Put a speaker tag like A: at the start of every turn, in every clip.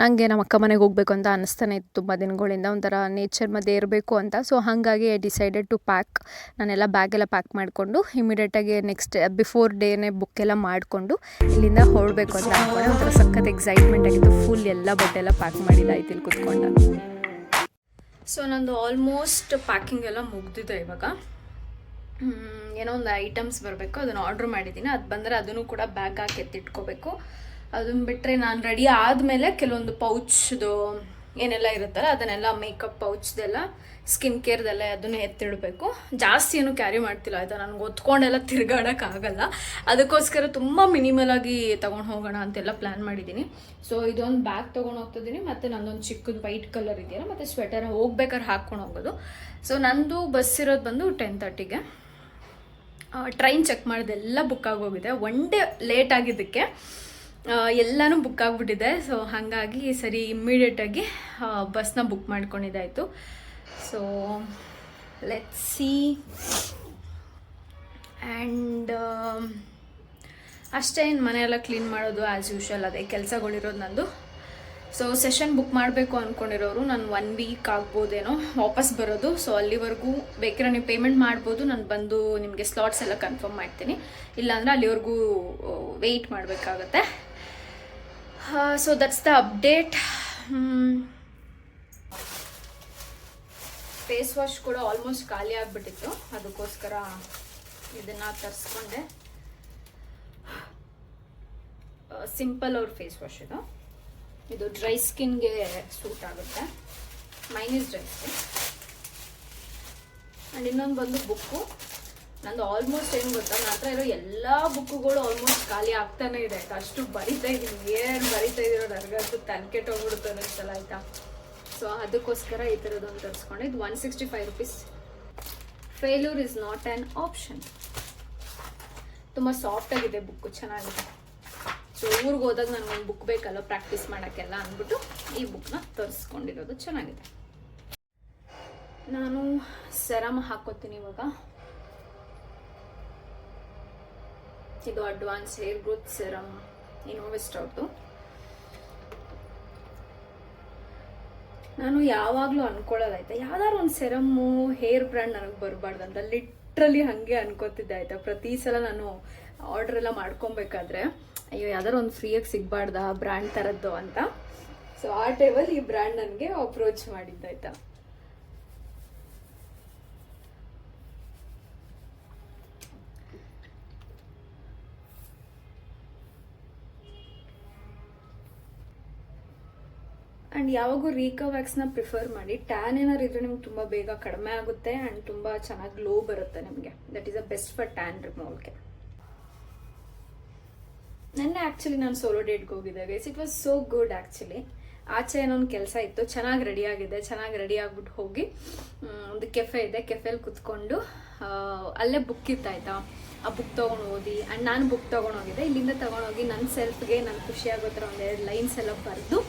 A: ನನಗೆ ನಮ್ಮ ಅಕ್ಕ ಮನೆಗೆ ಹೋಗಬೇಕು ಅಂತ ಅನ್ನಿಸ್ತಾನೆ ಇತ್ತು ತುಂಬ ದಿನಗಳಿಂದ, ಒಂಥರ ನೇಚರ್ ಮಧ್ಯೆ ಇರಬೇಕು ಅಂತ. ಸೊ ಹಾಗಾಗಿ ಐ ಡಿಸೈಡೆಡ್ ಟು ಪ್ಯಾಕ್. ನಾನೆಲ್ಲ ಬ್ಯಾಗೆಲ್ಲ ಪ್ಯಾಕ್ ಮಾಡಿಕೊಂಡು ಇಮಿಡಿಯೇಟಾಗಿ ನೆಕ್ಸ್ಟ್ ಬಿಫೋರ್ ಡೇನೇ ಬುಕ್ಕೆಲ್ಲ ಮಾಡಿಕೊಂಡು ಇಲ್ಲಿಂದ ಹೊರಡಬೇಕು ಅಂತ ಅಂದ್ಕೊಂಡೆ. ಒಂಥರ ಸಖತ್ ಎಕ್ಸೈಟ್ಮೆಂಟ್ ಆಗಿತ್ತು. ಫುಲ್ ಎಲ್ಲ ಬಟ್ಟೆ ಎಲ್ಲ ಪ್ಯಾಕ್ ಮಾಡಿದ್ದಾಯ್ತು ಇಲ್ಲಿ ಕುತ್ಕೊಂಡು. ಸೊ ನಂದು ಆಲ್ಮೋಸ್ಟ್ ಪ್ಯಾಕಿಂಗ್ ಎಲ್ಲ ಮುಗ್ದಿದೆ. ಇವಾಗ ಏನೋ ಒಂದು ಐಟಮ್ಸ್ ಬರಬೇಕು, ಅದನ್ನು ಆರ್ಡ್ರ್ ಮಾಡಿದ್ದೀನಿ. ಅದು ಬಂದರೆ ಅದನ್ನು ಕೂಡ ಬ್ಯಾಗ್ ಹಾಕಿ ಎತ್ತಿಟ್ಕೋಬೇಕು. ಅದನ್ನು ಬಿಟ್ಟರೆ ನಾನು ರೆಡಿ ಆದಮೇಲೆ ಕೆಲವೊಂದು ಪೌಚ್ದು ಏನೆಲ್ಲ ಇರುತ್ತಲ್ಲ ಅದನ್ನೆಲ್ಲ ಮೇಕಪ್ ಪೌಚ್ದೆಲ್ಲ, ಸ್ಕಿನ್ ಕೇರ್ದೆಲ್ಲ ಅದನ್ನು ಎತ್ತಿಡಬೇಕು. ಜಾಸ್ತಿ ಏನು ಕ್ಯಾರಿ ಮಾಡ್ತಿಲ್ಲ ಆಯಿತಾ, ನನಗೆ ಹೊತ್ಕೊಂಡೆಲ್ಲ ತಿರುಗಾಡೋಕ್ಕಾಗಲ್ಲ. ಅದಕ್ಕೋಸ್ಕರ ತುಂಬ ಮಿನಿಮಲಾಗಿ ತೊಗೊಂಡು ಹೋಗೋಣ ಅಂತೆಲ್ಲ ಪ್ಲ್ಯಾನ್ ಮಾಡಿದ್ದೀನಿ. ಸೊ ಇದೊಂದು ಬ್ಯಾಗ್ ತೊಗೊಂಡು ಹೋಗ್ತಿದ್ದೀನಿ, ಮತ್ತು ನನ್ನೊಂದು ಚಿಕ್ಕದು ವೈಟ್ ಕಲರ್ ಇದೆಯಲ್ಲ, ಮತ್ತು ಸ್ವೆಟರ್ ಹೋಗ್ಬೇಕಾದ್ರೆ ಹಾಕ್ಕೊಂಡು ಹೋಗೋದು. ಸೊ ನಂದು ಬಸ್ ಇರೋದು ಬಂದು 10:30ಗೆ. ಟ್ರೈನ್ ಚೆಕ್ ಮಾಡಿದೆ, ಎಲ್ಲ ಬುಕ್ ಆಗೋಗಿದೆ. ಒನ್ ಡೇ ಲೇಟ್ ಆಗಿದ್ದಕ್ಕೆ ಎಲ್ಲನೂ ಬುಕ್ ಆಗಿಬಿಟ್ಟಿದೆ. ಸೊ ಹಾಗಾಗಿ ಸರಿ ಇಮ್ಮಿಡಿಯೇಟಾಗಿ ಬಸ್ನ ಬುಕ್ ಮಾಡ್ಕೊಂಡಿದ್ದಾಯಿತು. So let's see. ಆ್ಯಂಡ್ ಅಷ್ಟೇ, ಇನ್ನು ಮನೆಯೆಲ್ಲ ಕ್ಲೀನ್ ಮಾಡೋದು ಆ್ಯಸ್ ಯೂಶ್ವಲ್ ಅದೇ ಕೆಲಸಗಳಿರೋದು ನಂದು. ಸೊ ಸೆಷನ್ ಬುಕ್ ಮಾಡಬೇಕು ಅಂದ್ಕೊಂಡಿರೋರು ನಾನು 1 ವೀಕ್ ಆಗ್ಬೋದೇನೋ ವಾಪಸ್ ಬರೋದು. ಸೊ ಅಲ್ಲಿವರೆಗೂ ಬೇಕಿರೋ ನೀವು ಪೇಮೆಂಟ್ ಮಾಡ್ಬೋದು, ನಾನು ಬಂದು ನಿಮಗೆ ಸ್ಲಾಟ್ಸ್ ಎಲ್ಲ ಕನ್ಫರ್ಮ್ ಮಾಡ್ತೀನಿ. ಇಲ್ಲಾಂದರೆ ಅಲ್ಲಿವರೆಗೂ ವೆಯ್ಟ್ ಮಾಡಬೇಕಾಗತ್ತೆ. So that's the update. Face wash ಕೂಡ ಆಲ್ಮೋಸ್ಟ್ ಖಾಲಿ ಆಗಿಬಿಟ್ಟಿತ್ತು, ಅದಕ್ಕೋಸ್ಕರ ಇದನ್ನು ತರಿಸ್ಕೊಂಡೆ. ಸಿಂಪಲ್ ಅವ್ರ ಫೇಸ್ ವಾಶ್ ಇದು ಡ್ರೈ ಸ್ಕಿನ್ಗೆ ಸೂಟ್ ಆಗುತ್ತೆ. Mine is dry skin. And ಇನ್ನೊಂದು ಬಂದು ಬುಕ್ಕು ನಂದು ಆಲ್ಮೋಸ್ಟ್ ಏನು ಗೊತ್ತಾ, ನನ್ನ ಹತ್ರ ಇರೋ ಎಲ್ಲ ಬುಕ್ಕುಗಳು ಆಲ್ಮೋಸ್ಟ್ ಖಾಲಿ ಆಗ್ತಾನೆ ಇದೆ. ಅಷ್ಟು ಬರಿತಾ ಇದ್ದೀನಿ, ಏನು ಬರಿತಾ ಇದ್ದೀರೋ ನನಗಂತೂ ತಲೆಕೆಟ್ಟು ಹೋಗ್ಬಿಡುತ್ತೆ ಅನ್ನಿಸ್ತಲ್ಲ ಆಯಿತಾ. ಸೊ ಅದಕ್ಕೋಸ್ಕರ ಈ ಥರದೊಂದು ತರಿಸ್ಕೊಂಡೆ. ಇದು 165 rupees. Failure is not an option. ತುಂಬ ಸಾಫ್ಟಾಗಿದೆ ಬುಕ್ಕು, ಚೆನ್ನಾಗಿದೆ. ಸೊ ಊರಿಗೆ ಹೋದಾಗ ನನಗೊಂದು ಬುಕ್ ಬೇಕಲ್ಲ ಪ್ರಾಕ್ಟೀಸ್ ಮಾಡೋಕ್ಕೆಲ್ಲ ಅಂದ್ಬಿಟ್ಟು ಈ ಬುಕ್ನ ತರಿಸ್ಕೊಂಡಿರೋದು. ಚೆನ್ನಾಗಿದೆ. ನಾನು ಸೆರಮ್ ಹಾಕೋತೀನಿ ಇವಾಗ. ಇದು advance hair growth serum invest out. ನಾನು ಯಾವಾಗಲೂ ಅನ್ಕೊಳ್ಳೋದಾಯ್ತಾ, ಯಾವ್ದಾದ್ರು ಒಂದು ಸೆರಮ್ಮು ಹೇರ್ ಬ್ರ್ಯಾಂಡ್ ನನಗೆ ಬರಬಾರ್ದು ಅಂತ ಲಿಟ್ರಲಿ ಹಾಗೆ ಅನ್ಕೋತಿದ್ದೆ ಆಯಿತಾ. ಪ್ರತಿ ಸಲ ನಾನು ಆರ್ಡ್ರ್ ಎಲ್ಲ ಮಾಡ್ಕೊಬೇಕಾದ್ರೆ ಅಯ್ಯೋ ಯಾವ್ದಾರು ಒಂದು ಫ್ರೀಯಾಗಿ ಸಿಗಬಾರ್ದ ಬ್ರ್ಯಾಂಡ್ ಥರದ್ದು ಅಂತ. ಸೊ ಆ ಟೈಮಲ್ಲಿ ಈ ಬ್ರ್ಯಾಂಡ್ ನನಗೆ ಅಪ್ರೋಚ್ ಮಾಡಿದ್ದಾಯ್ತಾ. ಆ್ಯಂಡ್ ಯಾವಾಗೂ ರೀಕವ್ಯಾಕ್ಸ್ನ ಪ್ರಿಫರ್ ಮಾಡಿ. ಟ್ಯಾನ್ ಏನಾರು ಇದ್ರೆ ನಿಮ್ಗೆ ತುಂಬ ಬೇಗ ಕಡಿಮೆ ಆಗುತ್ತೆ ಆ್ಯಂಡ್ ತುಂಬ ಚೆನ್ನಾಗಿ ಗ್ಲೋ ಬರುತ್ತೆ ನಿಮಗೆ. That is a best for tan ರಿಮೂವಲ್ಗೆ. ನೆನ್ನೆ ಆ್ಯಕ್ಚುಲಿ ನಾನು ಸೋಲೋ ಡೇಟ್ಗೆ ಹೋಗಿದ್ದೆ guys. It was so good actually. ಆಚೆ ಏನೊಂದು ಕೆಲಸ ಇತ್ತು, ಚೆನ್ನಾಗಿ ರೆಡಿ ಆಗಿದೆ. ಚೆನ್ನಾಗಿ ರೆಡಿ ಆಗ್ಬಿಟ್ಟು ಹೋಗಿ ಒಂದು ಕೆಫೆ ಇದೆ, ಕೆಫೆಲಿ ಕುತ್ಕೊಂಡು ಅಲ್ಲೇ ಬುಕ್ ಇತ್ತಾಯ್ತಾ, ಆ ಬುಕ್ ತೊಗೊಂಡು ಓದಿ. ಆ್ಯಂಡ್ ನಾನು ಬುಕ್ ತೊಗೊಂಡೋಗಿದ್ದೆ. ಇಲ್ಲಿಂದ ತೊಗೊಂಡೋಗಿ ನನ್ನ ಸೆಲ್ಫ್ಗೆ ನಾನು ಖುಷಿ ಆಗೋ ಥರ ಒಂದೆರಡು ಲೈನ್ಸ್ ಎಲ್ಲ ಬರೆದು,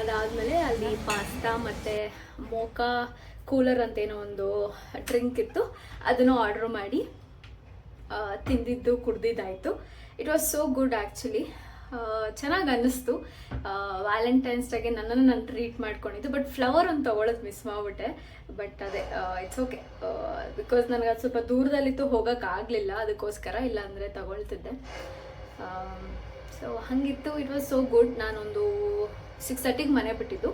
A: ಅದಾದಮೇಲೆ ಅಲ್ಲಿ ಪಾಸ್ತಾ ಮತ್ತು ಮೋಕಾ ಕೂಲರ್ ಅಂತೇನೋ ಒಂದು ಡ್ರಿಂಕ್ ಇತ್ತು, ಅದನ್ನು ಆರ್ಡ್ರ್ ಮಾಡಿ ತಿಂದಿದ್ದು ಕುಡ್ದಿದ್ದಾಯಿತು. It was so good actually. ಚೆನ್ನಾಗಿ ಅನ್ನಿಸ್ತು. ವ್ಯಾಲೆಂಟೈನ್ಸ್ ಡೇಗೆ ನನ್ನನ್ನು ನಾನು ಟ್ರೀಟ್ ಮಾಡ್ಕೊಂಡಿದ್ದು. ಬಟ್ ಫ್ಲವರ್ ಒಂದು ತೊಗೊಳೋದು ಮಿಸ್ ಮಾಡಿಬಿಟ್ಟೆ. ಬಟ್ ಅದೇ ಇಟ್ಸ್ ಓಕೆ, ಬಿಕಾಸ್ ನನಗೆ ಅದು ಸ್ವಲ್ಪ ದೂರದಲ್ಲಿತ್ತು, ಹೋಗೋಕ್ಕಾಗಲಿಲ್ಲ. ಅದಕ್ಕೋಸ್ಕರ ಇಲ್ಲಾಂದರೆ ತಗೊಳ್ತಿದ್ದೆ. ಸೊ ಹಾಗಿತ್ತು. It was so good. ನಾನೊಂದು 6:30ಗೆ ಮನೆ ಬಿಟ್ಟಿದ್ದು.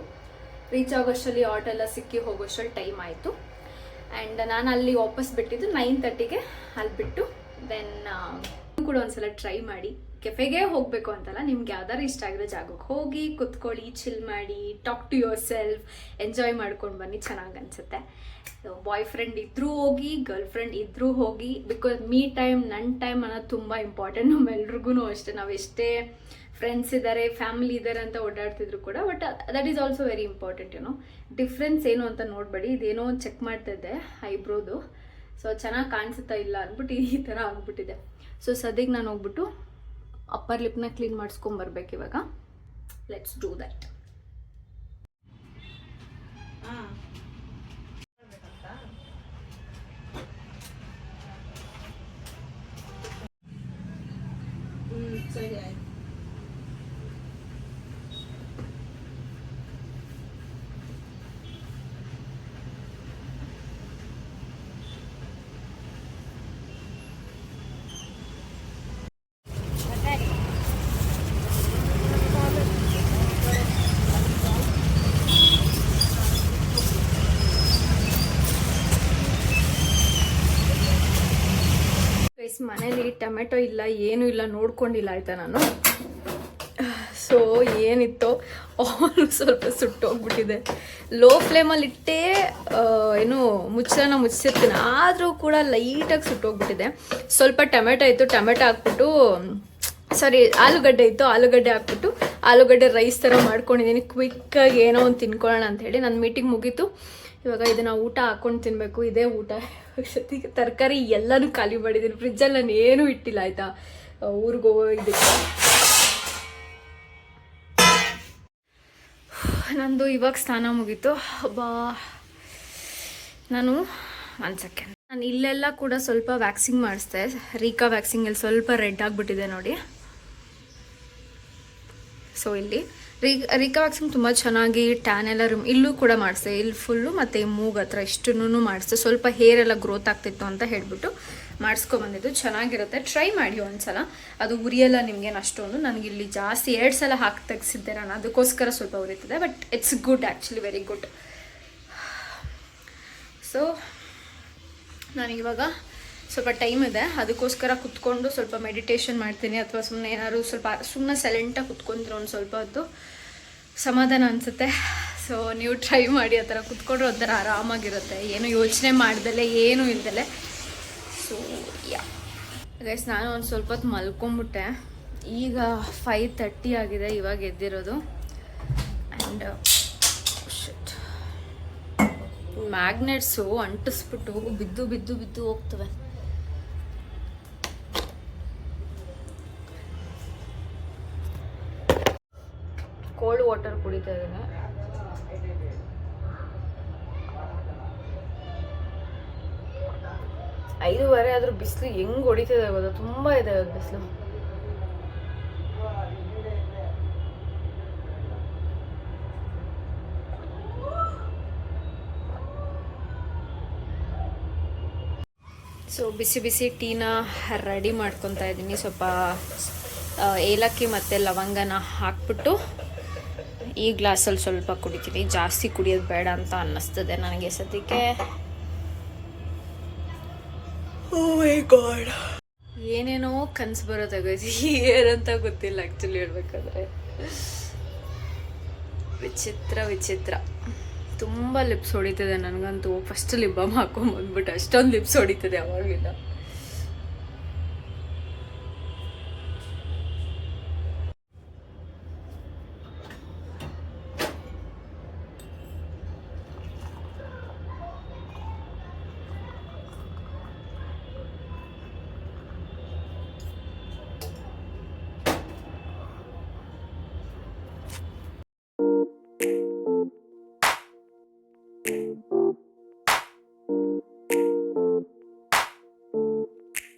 A: ರೀಚ್ ಆಗೋಷ್ಟರಲ್ಲಿ ಆಟೋ ಎಲ್ಲ ಸಿಕ್ಕಿ ಹೋಗೋಷ್ಟರಲ್ಲಿ ಟೈಮ್ ಆಯಿತು. ಆ್ಯಂಡ್ ನಾನು ಅಲ್ಲಿ ವಾಪಸ್ ಬಿಟ್ಟಿದ್ದು 9:30ಗೆ. ಅಲ್ಲಿ ಬಿಟ್ಟು ದೆನ್ ಕೂಡ ಒಂದ್ಸಲ ಟ್ರೈ ಮಾಡಿ. ಕೆಫೆಗೆ ಹೋಗಬೇಕು ಅಂತಲ್ಲ, ನಿಮ್ಗೆ ಯಾವ್ದಾರು ಇಷ್ಟ ಆಗಿರೋ ಜಾಗಕ್ಕೆ ಹೋಗಿ ಕುತ್ಕೊಳ್ಳಿ, ಚಿಲ್ ಮಾಡಿ, talk to yourself, enjoy ಮಾಡ್ಕೊಂಡು ಬನ್ನಿ, ಚೆನ್ನಾಗಿ ಅನಿಸುತ್ತೆ. ಬಾಯ್ ಫ್ರೆಂಡ್ ಇದ್ರೂ ಹೋಗಿ, ಗರ್ಲ್ ಫ್ರೆಂಡ್ ಇದ್ರೂ ಹೋಗಿ. ಬಿಕಾಸ್ ಮೀ ಟೈಮ್, ನನ್ನ ಟೈಮ್ ಅನ್ನೋದು ತುಂಬ ಇಂಪಾರ್ಟೆಂಟ್. ನಮ್ಮೆಲ್ರಿಗೂ ಅಷ್ಟೇ. ನಾವು ಎಷ್ಟೇ ಫ್ರೆಂಡ್ಸ್ ಇದ್ದಾರೆ, ಫ್ಯಾಮಿಲಿ ಇದ್ದಾರೆ ಅಂತ ಓಡಾಡ್ತಿದ್ರು ಕೂಡ, but that is also very important. ಏನೋ ಡಿಫ್ರೆನ್ಸ್ ಏನು ಅಂತ ನೋಡಬೇಡಿ. ಇದೇನೋ ಚೆಕ್ ಮಾಡ್ತಿದ್ದೆ ಐಬ್ರೋದು. ಸೊ ಚೆನ್ನಾಗಿ ಕಾಣಿಸುತ್ತಾ ಇಲ್ಲ ಅಂದ್ಬಿಟ್ಟು ಈ ಥರ ಆಗ್ಬಿಟ್ಟಿದೆ. ಸೊ ಸದ್ಯಕ್ಕೆ ನಾನು ಹೋಗ್ಬಿಟ್ಟು ಅಪ್ಪರ್ ಲಿಪ್ನ ಕ್ಲೀನ್ ಮಾಡಿಸ್ಕೊಂಬರ್ಬೇಕು ಇವಾಗ. Let's do that. ಸರಿ ಆಯ್ತು. ಮನೇಲಿ ಟೊಮೆಟೊ ಇಲ್ಲ, ಏನೂ ಇಲ್ಲ, ನೋಡ್ಕೊಂಡಿಲ್ಲ ಆಯಿತಾ ನಾನು. ಸೊ ಏನಿತ್ತು ಆಲ್ ಸ್ವಲ್ಪ ಸುಟ್ಟೋಗ್ಬಿಟ್ಟಿದೆ. ಲೋ ಫ್ಲೇಮಲ್ಲಿ ಇಟ್ಟೇ ಏನು ಮುಚ್ಚಿರ್ತೀನಿ, ಆದರೂ ಕೂಡ ಲೈಟಾಗಿ ಸುಟ್ಟೋಗ್ಬಿಟ್ಟಿದೆ. ಸ್ವಲ್ಪ ಟೊಮೆಟೊ ಇತ್ತು, ಟೊಮೆಟೊ ಹಾಕ್ಬಿಟ್ಟು ಆಲೂಗಡ್ಡೆ ಇತ್ತು, ಆಲೂಗಡ್ಡೆ ಹಾಕ್ಬಿಟ್ಟು ಆಲೂಗಡ್ಡೆ ರೈಸ್ ಥರ ಮಾಡ್ಕೊಂಡಿದ್ದೀನಿ. ಕ್ವಿಕ್ಕಾಗಿ ಏನೋ ಒಂದು ತಿನ್ಕೊಳ್ಳೋಣ ಅಂಥೇಳಿ. ನನ್ನ ಮೀಟಿಂಗ್ ಮುಗೀತು. ಇವಾಗ ಇದನ್ನು ಊಟ ಹಾಕ್ಕೊಂಡು ತಿನ್ನಬೇಕು. ಇದೇ ಊಟ. ಸತಿಗೆ ತರಕಾರಿ ಎಲ್ಲನೂ ಖಾಲಿ ಮಾಡಿದ್ದೀನಿ. ಫ್ರಿಜ್ಜಲ್ಲಿ ನಾನು ಏನೂ ಇಟ್ಟಿಲ್ಲ ಆಯಿತಾ, ಊರಿಗೆ ಹೋಗೋ ಇದಕ್ಕೆ. ನಂದು ಇವಾಗ ಸ್ನಾನ ಮುಗೀತು. ನಾನು ಇಲ್ಲೆಲ್ಲ ಕೂಡ ಸ್ವಲ್ಪ ವ್ಯಾಕ್ಸಿಂಗ್ ಮಾಡಿಸ್ದೆ. ರೀಕಾ ವ್ಯಾಕ್ಸಿಂಗಲ್ಲಿ ಸ್ವಲ್ಪ ರೆಡ್ ಆಗಿಬಿಟ್ಟಿದೆ ನೋಡಿ. ಸೊ ಇಲ್ಲಿ ರೀಕಾ ವ್ಯಾಕ್ಸಿಂಗ್ ತುಂಬ ಚೆನ್ನಾಗಿ ಟ್ಯಾನ್ ಎಲ್ಲ ಇಲ್ಲೂ ಕೂಡ ಮಾಡಿಸ್ದೆ, ಇಲ್ಲಿ ಫುಲ್ಲು, ಮತ್ತು ಈ ಮೂಗು ಹತ್ರ ಇಷ್ಟನ್ನು ಮಾಡಿಸ್ದೆ. ಸ್ವಲ್ಪ ಹೇರ್ ಎಲ್ಲ ಗ್ರೋತ್ ಆಗ್ತಿತ್ತು ಅಂತ ಹೇಳ್ಬಿಟ್ಟು ಮಾಡಿಸ್ಕೊಬಂದಿದ್ದು. ಚೆನ್ನಾಗಿರುತ್ತೆ, ಟ್ರೈ ಮಾಡಿ ಒಂದ್ಸಲ. ಅದು ಉರಿಯಲ್ಲ ನಿಮಗೇನು ಅಷ್ಟೊಂದು. ನನಗಿಲ್ಲಿ ಜಾಸ್ತಿ 2 ಸಲ ಹಾಕಿ ತೆಗೆಸಿದ್ದೆ ನಾನು, ಅದಕ್ಕೋಸ್ಕರ ಸ್ವಲ್ಪ ಉರಿತದೆ. But it's good, actually very good. So ನನಗಿವಾಗ ಸ್ವಲ್ಪ ಟೈಮ್ ಇದೆ, ಅದಕ್ಕೋಸ್ಕರ ಕುತ್ಕೊಂಡು ಸ್ವಲ್ಪ ಮೆಡಿಟೇಷನ್ ಮಾಡ್ತೀನಿ, ಅಥವಾ ಸುಮ್ಮನೆ ಏನಾದ್ರು ಸುಮ್ಮನೆ ಸೈಲೆಂಟಾಗಿ ಕುತ್ಕೊಂಡ್ರೆ ಒಂದು ಸ್ವಲ್ಪ ಹೊತ್ತು ಸಮಾಧಾನ ಅನಿಸುತ್ತೆ. ಸೊ ನೀವು ಟ್ರೈ ಮಾಡಿ, ಆ ಥರ ಕುತ್ಕೊಂಡ್ರೆ ಒಂಥರ ಆರಾಮಾಗಿರುತ್ತೆ, ಏನು ಯೋಚನೆ ಮಾಡ್ದಲೆ, ಏನೂ ಇಲ್ದಲೆ. ಸೊ ಗೈಸ್, ನಾನು ಒಂದು ಸ್ವಲ್ಪ ಹೊತ್ತು ಮಲ್ಕೊಂಬಿಟ್ಟೆ. ಈಗ 5:30 ಆಗಿದೆ ಇವಾಗ ಎದ್ದಿರೋದು. ಆ್ಯಂಡ್ ಮ್ಯಾಗ್ನೆಟ್ಸು ಅಂಟಿಸ್ಬಿಟ್ಟು ಬಿದ್ದು ಬಿದ್ದು ಬಿದ್ದು ಹೋಗ್ತವೆ. ಕೋಲ್ಡ್ ವಾಟರ್ ಕುಡಿತಾ ಇದ್ದೇನೆ. ಐದೂವರೆ ಆದ್ರೂ ಬಿಸಿಲು ಹೆಂಗ್ ಹೊಡಿತಿದೆ ಗೊತ್ತಾ, ತುಂಬಾ ಇದೆ ಬಿಸಿಲು. ಸೊ ಬಿಸಿ ಬಿಸಿ ಟೀನ ರೆಡಿ ಮಾಡ್ಕೊತಾ ಇದ್ದೀನಿ. ಸ್ವಲ್ಪ ಏಲಕ್ಕಿ ಮತ್ತು ಲವಂಗನ ಹಾಕ್ಬಿಟ್ಟು ಈ ಗ್ಲಾಸಲ್ಲಿ ಸ್ವಲ್ಪ ಕುಡಿತೀನಿ. ಜಾಸ್ತಿ ಕುಡಿಯೋದು ಬೇಡ ಅಂತ ಅನ್ನಿಸ್ತದೆ ನನಗೆ ಸದ್ಯಕ್ಕೆ. ಓ ಮೈ ಗಾಡ್, ಏನೇನೋ ಕನಸು ಬರೋದಾಗೈತಿ, ಏನಂತ ಗೊತ್ತಿಲ್ಲ ಆ್ಯಕ್ಚುಲಿ ಹೇಳ್ಬೇಕಾದ್ರೆ. ವಿಚಿತ್ರ ತುಂಬ ಲಿಪ್ಸ್ ಹೊಡಿತದೆ ನನಗಂತೂ. ಫಸ್ಟ್ ಲಿಪ್ ಬಾಮ್ ಹಾಕೊಂಡ್ಬಂದ್ಬಿಟ್ಟು ಅಷ್ಟೊಂದು ಲಿಪ್ಸ್ ಹೊಡಿತದೆ ಅವಾಗಿಂದ.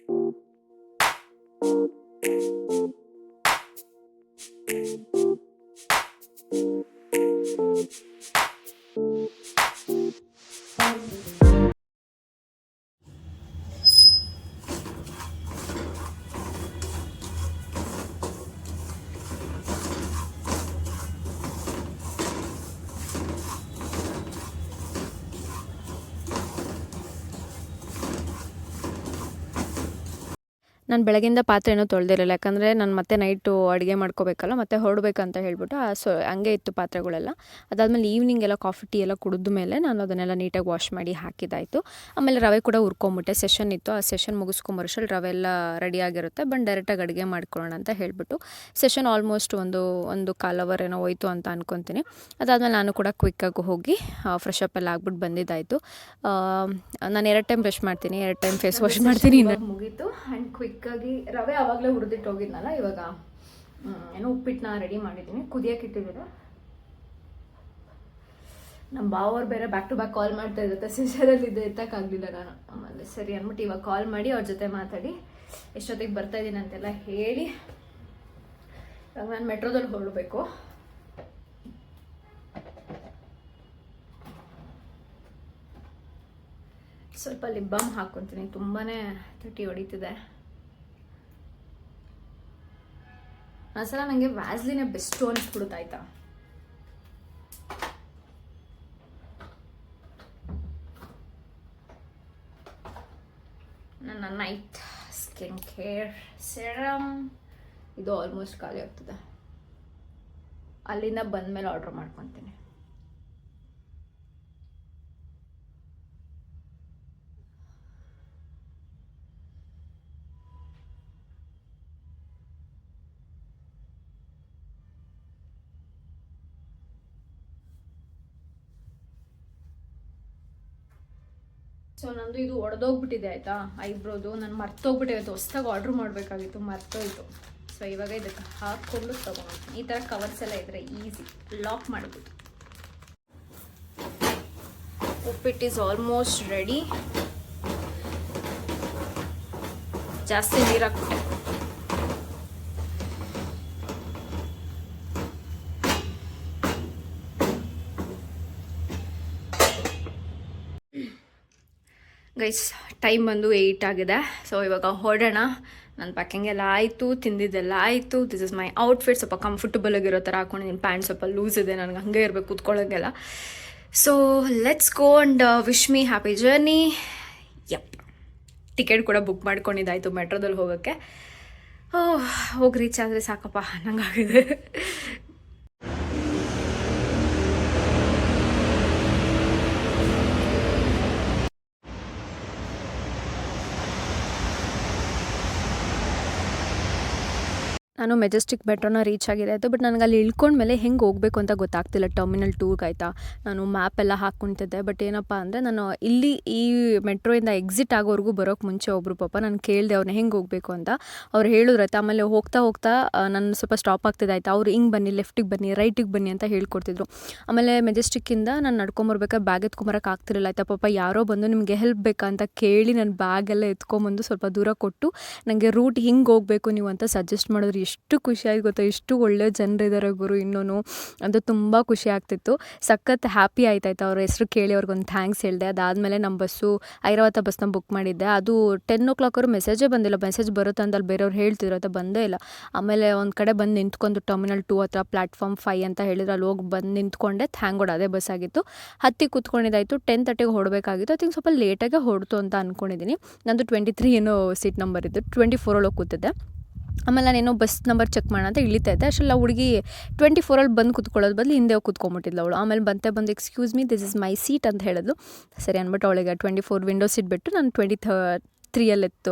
A: ನಾನು ಬೆಳಗ್ಗೆಯಿಂದ ಪಾತ್ರೆ ಏನೂ ತೊಳೆದಿರಲಿಲ್ಲ, ಯಾಕಂದರೆ ನಾನು ಮತ್ತೆ ನೈಟು ಅಡುಗೆ ಮಾಡ್ಕೋಬೇಕಲ್ಲ, ಮತ್ತೆ ಹೊರಡಬೇಕಂತ ಹೇಳ್ಬಿಟ್ಟು ಹಂಗೆ ಇತ್ತು ಪಾತ್ರೆಗಳೆಲ್ಲ. ಅದಾದಮೇಲೆ ಈವ್ನಿಂಗ್ ಎಲ್ಲ ಕಾಫಿ ಟೀ ಎಲ್ಲ ಕುಡಿದ ಮೇಲೆ ನಾನು ಅದನ್ನೆಲ್ಲ ನೀಟಾಗಿ ವಾಶ್ ಮಾಡಿ ಹಾಕಿದ್ದಾಯಿತು. ಆಮೇಲೆ ರವೆ ಕೂಡ ಹುರ್ಕೊಂಬಿಟ್ಟೆ. ಸೆಷನ್ ಇತ್ತು, ಆ ಸೆಷನ್ ಮುಗಿಸ್ಕೊಂಬರೋಷ್ಟ್ರಲ್ಲಿ ರವೆ ಎಲ್ಲ ರೆಡಿಯಾಗಿರುತ್ತೆ. ಬಂದು ಡೈರೆಕ್ಟಾಗಿ ಅಡುಗೆ ಮಾಡ್ಕೊಳ್ಳೋಣ ಅಂತ ಹೇಳ್ಬಿಟ್ಟು ಸೆಷನ್ ಆಲ್ಮೋಸ್ಟ್ ಒಂದು ಕಾಲ್ ಅವರ್ ಏನೋ ಹೋಯ್ತು ಅಂತ ಅನ್ಕೊತೀನಿ. ಅದಾದಮೇಲೆ ನಾನು ಕೂಡ ಕ್ವಿಕ್ಕಾಗಿ ಹೋಗಿ ಫ್ರೆಶ್ ಅಪ್ ಎಲ್ಲ ಆಗ್ಬಿಟ್ಟು ಬಂದಿದ್ದಾಯಿತು. ನಾನು 2 ಟೈಮ್ ಬ್ರಷ್ ಮಾಡ್ತೀನಿ, 2 ಟೈಮ್ ಫೇಸ್ ವಾಶ್ ಮಾಡ್ತೀನಿ. ಮುಗೀತು. ಆ್ಯಂಡ್ ಕ್ವಿಕ್ಕಾಗಿ ರವೆ ಆವಾಗಲೇ ಹುರಿದಿಟ್ಟು ಹೋಗಿದ್ನಲ್ಲ, ಇವಾಗ ಏನೋ ಉಪ್ಪಿಟ್ಟನ್ನ ರೆಡಿ ಮಾಡಿದ್ದೀನಿ, ಕುದಿಯೋಕೆ ಇಟ್ಟಿದ್ದೀನಿ. ನಮ್ಮ ಬಾವವ್ರು ಬೇರೆ ಬ್ಯಾಕ್ ಟು ಬ್ಯಾಕ್ ಕಾಲ್ ಮಾಡ್ತಾ ಇರುತ್ತೆ, ಸಿಸರಲ್ಲಿ ಇದೆ, ಎತ್ತಕ್ಕಾಗಲಿಲ್ಲ ನಾನು. ಆಮೇಲೆ ಸರಿ ಅಂದ್ಬಿಟ್ಟು ಇವಾಗ ಕಾಲ್ ಮಾಡಿ ಅವ್ರ ಜೊತೆ ಮಾತಾಡಿ ಎಷ್ಟೊತ್ತಿಗೆ ಬರ್ತಾ ಇದ್ದೀನಿ ಅಂತೆಲ್ಲ ಹೇಳಿ, ಇವಾಗ ನಾನು ಮೆಟ್ರೋದಲ್ಲಿ ಹೊರಡಬೇಕು. ಸ್ವಲ್ಪ ಲಿಪ್ ಬಾಮ್ ಹಾಕ್ಕೊತೀನಿ, ತುಂಬಾ ತುಟಿ ಹೊಡಿತಿದೆ. ಒಂದ್ಸಲ ನನಗೆ ವ್ಯಾಸ್ಲಿನೇ ಬೆಸ್ಟು ಅನಿಸ್ಬಿಡುತ್ತೆ ಆಯ್ತಾ. ನನ್ನ ನೈಟ್ ಸ್ಕಿನ್ ಕೇರ್ ಸೆರಮ್. ಇದು ಆಲ್ಮೋಸ್ಟ್ ಖಾಲಿ ಆಗ್ತದೆ. ಅಲ್ಲಿಂದ ಬಂದಮೇಲೆ ಆರ್ಡ್ರ್ ಮಾಡ್ಕೊತೀನಿ. ಸೊ ನಂದು ಇದು ಒಡೆದೋಗ್ಬಿಟ್ಟಿದೆ ಆಯಿತಾ, ಐಬ್ರೋದು. ನಾನು ಮರ್ತೋಗ್ಬಿಟ್ಟೆ, ಇವತ್ತು ಹೊಸ್ದಾಗಿ ಆರ್ಡ್ರ್ ಮಾಡಬೇಕಾಗಿತ್ತು, ಮರ್ತೋಯ್ತು. ಸೊ ಇವಾಗ ಇದಕ್ಕೆ ಹಾಕ್ಕೊಂಡು ತೊಗೊಂಡು ಈ ಥರ ಕವರ್ಸ್ ಎಲ್ಲ ಇದ್ದರೆ ಈಸಿ ಲಾಕ್ ಮಾಡ್ಬೋದು. ಉಪ್ಪಿಟ್ಟು ಈಸ್ ಆಲ್ಮೋಸ್ಟ್ ರೆಡಿ. ಜಾಸ್ತಿ ನೀರು ಹಾಕ್ಬಿಟ್ಟೆ. ಗೈಸ್ ಟೈಮ್ ಬಂದು 8 ಆಗಿದೆ. ಸೊ ಇವಾಗ ಹೊರಡೋಣ. ನನ್ನ ಪ್ಯಾಕಿಂಗ್ ಎಲ್ಲ ಆಯಿತು, ತಿಂದಿದ್ದೆಲ್ಲ ಆಯಿತು. This is my outfit. ಸ್ವಲ್ಪ ಕಂಫರ್ಟಬಲ್ ಆಗಿರೋ ಥರ ಹಾಕೊಂಡಿದ್ದೀನಿ. ಪ್ಯಾಂಟ್ ಸ್ವಲ್ಪ ಲೂಸ್ ಇದೆ, ನನಗೆ ಹಾಗೆ ಇರಬೇಕು ಕೂತ್ಕೊಳ್ಳೋಂಗೆಲ್ಲ. So let's go and wish me happy journey. Yup, ticket ಕೂಡ ಬುಕ್ ಮಾಡ್ಕೊಂಡಿದ್ದಾಯಿತು ಮೆಟ್ರೋದಲ್ಲಿ ಹೋಗೋಕ್ಕೆ. ಹೋಗಿ ರೀಚ್ ಆದರೆ ಸಾಕಪ್ಪ ಅನ್ನಂಗಾಗಿದೆ. ನಾನು ಮೆಜೆಸ್ಟಿಕ್ ಮೆಟ್ರೋನ ರೀಚ್ ಆಗಿದೆ ಆಯಿತು. ಬಟ್ ನನಗೆ ಅಲ್ಲಿ ಇಳ್ಕೊಂಡ್ಮೇಲೆ ಹೆಂಗೆ ಹೋಗಬೇಕು ಅಂತ ಗೊತ್ತಾಗ್ತಿಲ್ಲ. ಟರ್ಮಿನಲ್ 2ಗೆ ಆಯಿತಾ. ನಾನು ಮ್ಯಾಪ್ ಎಲ್ಲ ಹಾಕ್ಕೊತಿದ್ದೆ. ಬಟ್ ಏನಪ್ಪ ಅಂದರೆ ನಾನು ಇಲ್ಲಿ ಈ ಮೆಟ್ರೋಯಿಂದ ಎಕ್ಸಿಟ್ ಆಗೋವರೆಗೂ ಬರೋಕ್ಕೆ ಮುಂಚೆ ಒಬ್ಬರು ಪಾಪ ನಾನು ಕೇಳಿದೆ ಅವ್ರನ್ನ ಹೆಂಗೆ ಹೋಗಬೇಕು ಅಂತ. ಅವ್ರು ಹೇಳಿದ್ರು ಆಯಿತಾ. ಆಮೇಲೆ ಹೋಗ್ತಾ ನಾನು ಸ್ವಲ್ಪ ಸ್ಟಾಪ್ ಆಗ್ತಿದೆ ಆಯಿತಾ. ಅವ್ರು ಹಿಂಗೆ ಬನ್ನಿ, ಲೆಫ್ಟಿಗೆ ಬನ್ನಿ, ರೈಟಿಗೆ ಬನ್ನಿ ಅಂತ ಹೇಳ್ಕೊಡ್ತಿದ್ರು. ಆಮೇಲೆ ಮೆಜೆಸ್ಟಿಕ್ಕಿಂದ ನಾನು ನಡ್ಕೊಂಬರ್ಬೇಕಾದ್ರೆ ಬ್ಯಾಗ್ ಎತ್ಕೊಂಬರಕ್ಕೆ ಆಗ್ತಿರಲಿಲ್ಲ ಆಯಿತಾ. ಪಾಪ ಯಾರೋ ಬಂದು ನಿಮಗೆ ಹೆಲ್ಪ್ ಬೇಕಾ ಅಂತ ಕೇಳಿ ನನ್ನ ಬ್ಯಾಗೆಲ್ಲ ಎತ್ಕೊಂಬಂದು ಸ್ವಲ್ಪ ದೂರ ಕೊಟ್ಟು ನನಗೆ ರೂಟ್ ಹಿಂಗೆ ಹೋಗಬೇಕು ನೀವು ಅಂತ ಸಜೆಸ್ಟ್ ಮಾಡಿದ್ರು. ಎಷ್ಟು ಖುಷಿಯಾಗಿ ಗೊತ್ತಾ, ಎಷ್ಟು ಒಳ್ಳೆ ಜನರಿದ್ದಾರೆ ಗುರು. ಇನ್ನೂ ಅದು ತುಂಬ ಖುಷಿ ಆಗ್ತಿತ್ತು. ಸಖತ್ ಹ್ಯಾಪಿ ಆಯ್ತಾಯ್ತು. ಅವ್ರ ಹೆಸರು ಕೇಳಿ ಅವ್ರಿಗೊಂದು ಥ್ಯಾಂಕ್ಸ್ ಹೇಳಿದೆ. ಅದಾದಮೇಲೆ ನಮ್ಮ ಬಸ್ಸು ಐರಾವತ ಬಸ್ನ ಬುಕ್ ಮಾಡಿದ್ದೆ. ಅದು 10 o'clock ಮೆಸೇಜೇ ಬಂದಿಲ್ಲ. ಮೆಸೇಜ್ ಬರುತ್ತೆ ಅಂತ ಅಲ್ಲಿ ಬೇರೆಯವ್ರು ಹೇಳ್ತಿದ್ರು ಆಯ್ತಾ, ಬಂದೇ ಇಲ್ಲ. ಆಮೇಲೆ ಒಂದು ಕಡೆ ಬಂದು ನಿಂತ್ಕೊಂಡು ಟರ್ಮಿನಲ್ 2 ಹತ್ರ ಪ್ಲಾಟ್ಫಾರ್ಮ್ 5 ಅಂತ ಹೇಳಿದ್ರು. ಅಲ್ಲಿ ಹೋಗಿ ಬಂದು ನಿಂತ್ಕೊಂಡೆ. ಥ್ಯಾಂಕ್ ಗಾಡ್ ಅದೇ ಬಸ್ ಆಗಿತ್ತು. ಹತ್ತಿ ಕೂತ್ಕೊಂಡಿದ್ದಾಯಿತು. 10:30ಗೆ ಹೊರಡಬೇಕಾಗಿತ್ತು. ಐ ಥಿಂಕ್ ಸ್ವಲ್ಪ ಲೇಟಾಗೆ ಹೊರಡ್ತು ಅಂತ ಅಂದ್ಕೊಂಡಿದ್ದೀನಿ. ನಂದು 23 ಏನೋ ಸೀಟ್ ನಂಬರ್ ಇತ್ತು. 24 ಒಳಗೆ ಕೂತಿದ್ದೆ. ಆಮೇಲೆ ನಾನೇನೋ ಬಸ್ ನಂಬರ್ ಚೆಕ್ ಮಾಡೋಣ ಅಂತ ಇಳಿತಾ ಇದ್ದೆ. ಅಷ್ಟೆಲ್ಲ ಹುಡುಗಿ 24 ಬಂದು ಕೂತ್ಕೊಳ್ಳೋದು ಬದಲು ಹಿಂದೆ ಹೋಗಿ ಕೂತ್ಕೊಂಡ್ಬಿಟ್ಟಿದ್ಲು ಅವಳು. ಆಮೇಲೆ ಬಂದು excuse me, this is my seat ಅಂತ ಹೇಳಿದ್ಲು. ಸರಿ ಅಂದ್ಬಿಟ್ಟು ಅವಳಿಗೆ 24 ವಿಂಡೋ ಸೀಟ್ ಬಿಟ್ಟು ನಾನು 23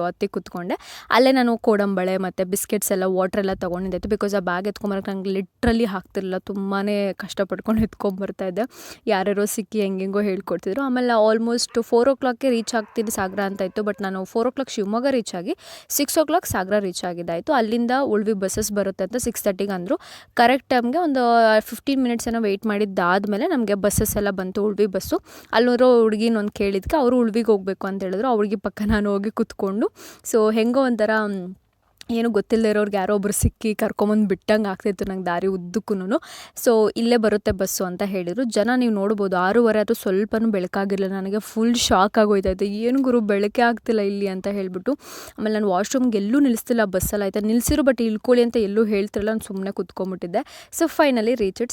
A: ಹತ್ತಿ ಕೂತ್ಕೊಂಡೆ. ಅಲ್ಲೇ ನಾನು ಕೋಡಂಬಳೆ ಮತ್ತು ಬಿಸ್ಕೆಟ್ಸ್ ಎಲ್ಲ ವಾಟ್ರ್ ಎಲ್ಲ ತೊಗೊಂಡಿದ್ದಾಯಿತು. ಬಿಕಾಸ್ ಆ ಬ್ಯಾಗ್ ಎತ್ಕೊಂಬರಕ್ಕೆ ನಂಗೆ ಲಿಟ್ರಲಿ ಆಗ್ತಿರಲಿಲ್ಲ. ತುಂಬಾ ಕಷ್ಟಪಡ್ಕೊಂಡು ಎತ್ಕೊಂಬರ್ತಾಯಿದ್ದೆ. ಯಾರ್ಯಾರೋ ಸಿಕ್ಕಿ ಹೆಂಗೆಂಗೋ ಹೇಳ್ಕೊಡ್ತಿದ್ರು. ಆಮೇಲೆ ಆಲ್ಮೋಸ್ಟ್ 4 o'clockಗೆ ರೀಚ್ ಆಗ್ತೀನಿ ಸಾಗರ ಅಂತ ಇತ್ತು. ಬಟ್ ನಾನು 4 o'clock ಶಿವಮೊಗ್ಗ ರೀಚ್ ಆಗಿ 6 o'clock ಸಾಗರ ರೀಚ್ ಆಗಿದ್ದಾಯಿತು. ಅಲ್ಲಿಂದ ಉಳ್ವಿ ಬಸ್ಸಸ್ ಬರುತ್ತೆ ಅಂತ 6:30ಗೆ ಅಂದರು. ಕರೆಕ್ಟ್ ಟೈಮ್ಗೆ ಒಂದು 15 minutes ಏನೋ ವೆಯ್ಟ್ ಮಾಡಿದ್ದಾದಮೇಲೆ ನಮಗೆ ಬಸ್ಸಸ್ ಎಲ್ಲ ಬಂತು, ಉಳ್ವಿ ಬಸ್ಸು. ಅಲ್ಲಿರೋ ಹುಡುಗಿನೊಂದು ಕೇಳಿದ್ಕೆ ಅವರು ಉಳ್ವಿಗೆ ಹೋಗಬೇಕು ಅಂತ ಹೇಳಿದ್ರು. ಆ ಹುಡುಗಿ ಪಕ್ಕ ನಾನು ಹೋಗಿ ಕುತ್ಕೊಂಡು ಸೊ ಹೆಂಗೋ ಒಂಥರ ಏನು ಗೊತ್ತಿಲ್ಲದೆ ಇರೋರ್ಗೆ ಯಾರೋ ಒಬ್ರು ಸಿಕ್ಕಿ ಕರ್ಕೊಂಬಂದು ಬಿಟ್ಟಂಗೆ ಆಗ್ತಿತ್ತು ನಂಗೆ ದಾರಿ ಉದ್ದಕ್ಕೂ. ಸೊ ಇಲ್ಲೇ ಬರುತ್ತೆ ಬಸ್ಸು ಅಂತ ಹೇಳಿದರು. ಜನ ನೀವು ನೋಡ್ಬೋದು 6:30 ಅದು ಸ್ವಲ್ಪನೂ ಬೆಳಕಾಗಿರಲಿಲ್ಲ. ನನಗೆ ಫುಲ್ ಶಾಕ್ ಆಗೋಯ್ತಾಯಿತು. ಏನು ಗುರು ಬೆಳಕೆ ಆಗ್ತಿಲ್ಲ ಇಲ್ಲಿ ಅಂತ ಹೇಳಿಬಿಟ್ಟು. ಆಮೇಲೆ ನಾನು ವಾಶ್ರೂಮ್ಗೆ ಎಲ್ಲೂ ನಿಲ್ಲಿಸ್ತಿಲ್ಲ ಬಸ್ಸಲ್ಲಿ ಆಯಿತಾ. ನಿಲ್ಲಿಸಿರು ಬಟ್ ಇಳ್ಕೊಳ್ಳಿ ಅಂತ ಎಲ್ಲೂ ಹೇಳ್ತಿರಲ್ಲ. ನಾನು ಸುಮ್ಮನೆ ಕುತ್ಕೊಂಡ್ಬಿಟ್ಟಿದ್ದೆ. So finally reach it's